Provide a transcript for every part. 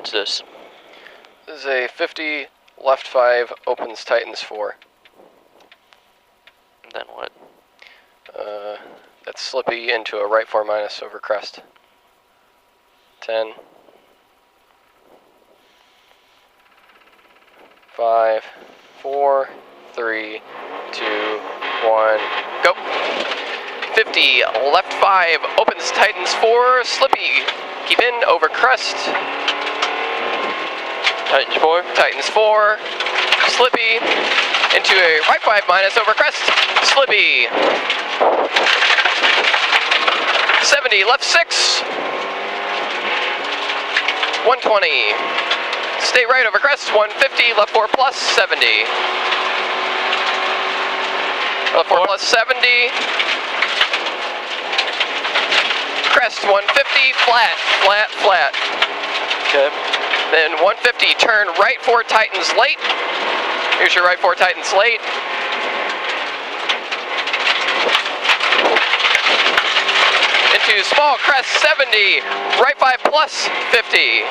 What's this? This is a 50, left 5, opens tightens 4. Then what? That's slippy into a right 4 minus over crest. 10. 5, 4, 3, 2, 1, go. 50, left 5, opens tightens 4, slippy, keep in, over crest. Tightens 4. Tightens 4, slippy, into a right 5 minus over crest, slippy. 70, left 6, 120. Stay right over crest, 150, left 4 plus 70. Left 4 plus 70. Crest 150, flat, flat, flat. Okay. Then 150, turn right 4 tightens late. Here's your right 4 tightens late. Into small crest 70, right 5 plus 50.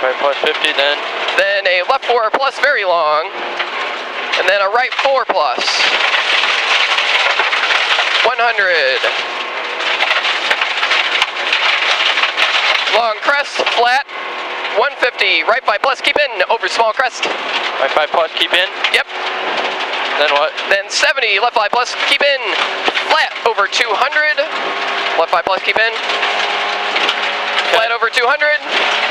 Right plus 50 then. Then a left 4 plus very long. And then a right 4 plus. 100. Long crest, flat. 150, right 5 plus, keep in, over small crest. Right 5 plus, keep in? Yep. Then what? Then 70, left 5 plus, keep in. Flat over 200. Left 5 plus, keep in. Flat over 200.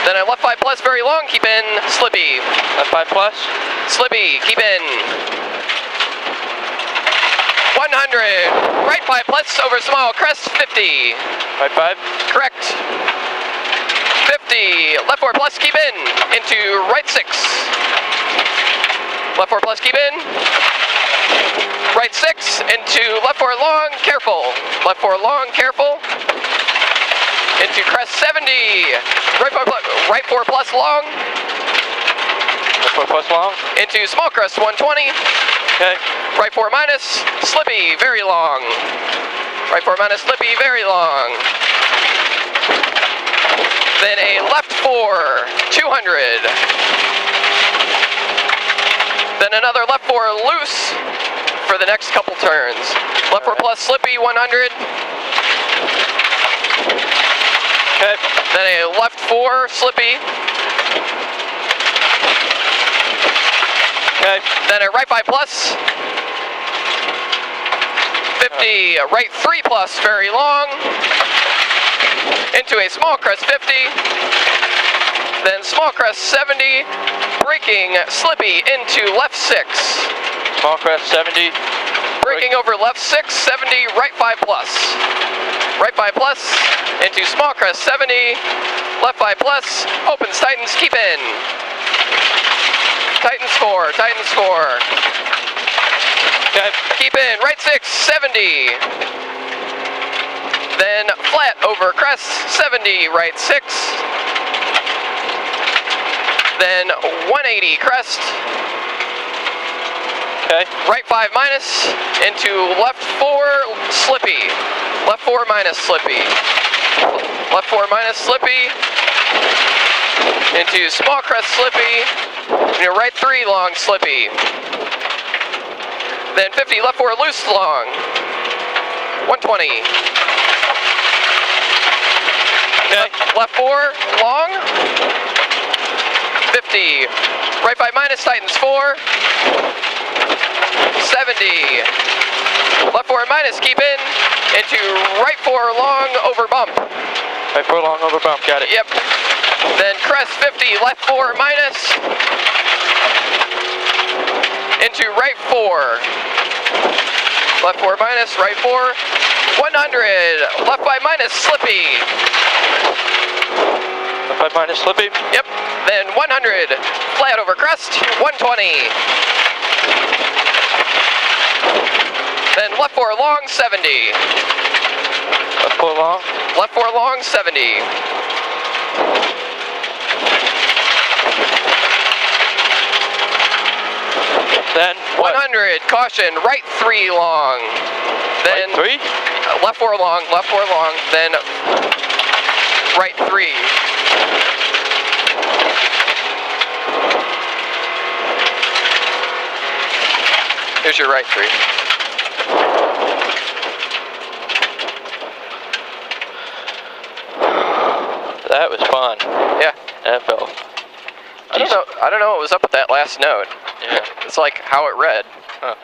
Then a left 5 plus, very long, keep in. Slippy. Left 5 plus? Slippy, keep in. 100. Right 5 plus, over small crest, 50. Right 5? Correct. 50. Left 4 plus, keep in. Into right 6. Left 4 plus, keep in. Right 6. Into left 4 long, careful. Left 4 long, careful. Into crest 70. Right 4 plus long. Left 4 plus long? Into small crest 120. Okay. Right 4 minus, slippy, very long. Right 4 minus, slippy, very long. Then a left 4, 200. Then another left 4 loose for the next couple turns. Left 4 plus slippy, 100. Okay. Then a left 4 slippy. Okay. Then a right 5 plus. 50, a right 3 plus, very long. Into a small crest 50. Then small crest 70. Braking slippy into left 6. Small crest 70. Braking over left 6, 70, right 5 plus. Right 5 plus, into small crest 70. Left 5 plus, opens, tightens, keep in. Tightens 4, tightens 4. Okay. Keep in, right 6, 70. Then flat over crest, 70, right 6. Then 180 crest. Okay. Right 5 minus, into left 4 slippy. Left 4 minus slippy. Left 4 minus slippy. Into small crest slippy. And your right 3 long slippy. Then 50, left 4 loose long. 120. Okay. Left 4 long. 50. Right 5 minus, tightens 4. 70. Left 4 minus, keep in. Into right 4 long over bump. Right 4 long over bump, got it. Yep. Then crest 50, left 4 minus. Into right 4. Left 4 minus, right 4. 100. Left 5 minus, slippy. Left 5 minus slippy. Yep. Then 100. Flat over crest, 120. Then left 4 long, 70. Left 4 long. Left 4 long, 70. Then what? 100. Caution, right 3 long. Then Right 3? Left 4 long, left 4 long. Then right 3. Here's your right 3. That was fun. Yeah. That felt I don't know what was up with that last note. Yeah. It's like how it read. Huh.